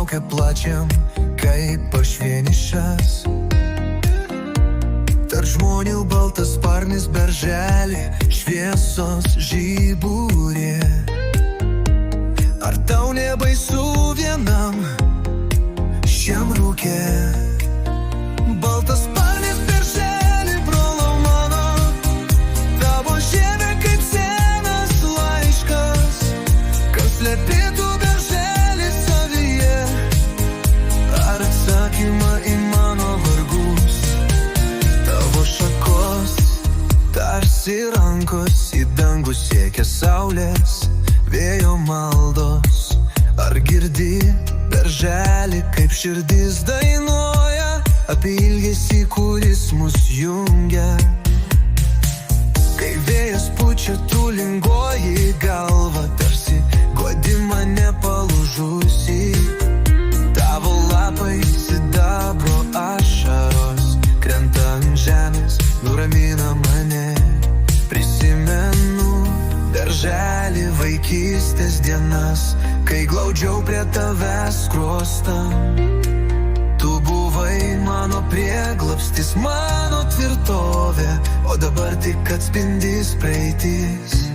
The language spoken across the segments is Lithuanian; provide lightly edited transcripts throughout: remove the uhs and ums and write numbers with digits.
laukia plačiam, kaip aš vienišas. Tarp žmonių baltas sparnis berželį, šviesos žiburė. Ar tau nebaisu vienam šiam rūke? Baltas sparnis berželį, brolau mano, tavo žievė kaip senas laiškas, kas slėpėtų berželį savyje. Ar atsakymą į mano vargus? Tavo šakos tarsi rankos, į dangų siekia saulės, vėjo maldos. Ar girdi berželį, kaip širdis dainuoja apie ilgesį, kuris mus jungia? Kai vėjas pučia, tu linguoji galvą, tarsi guodi mane palūžusį. Tavo lapai sidabro ašaros krenta ant žemės, nuramina mane. Prisimenu berželį, vaikystės dienas, kai glaudžiau prie tavęs skruostam. Tu buvai mano prieglobstis, mano tvirtovė, o dabar tik atspindys praeitis.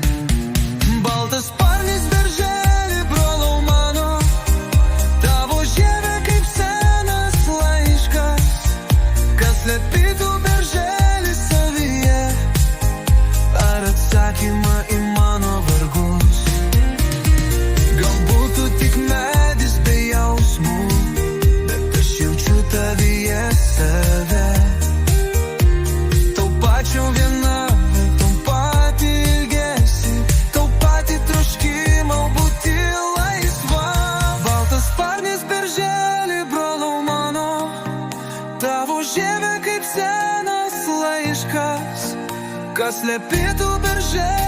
Baltas sparnis berželį, brolau mano, tavo žievė kaip senas laiškas, kas slėpėtų berželį savyje. Ar atsakymą į mano vargus? Galbūt tu tik medis be jausmų, bet aš jaučiu tavyje save. Tau pačiau viena, tau patį ilgesį, tau patį troškimą būti laisva. Baltas sparnis berželį, brolau mano, tavo žievė kaip senas laiškas, kas slėpėtų berželį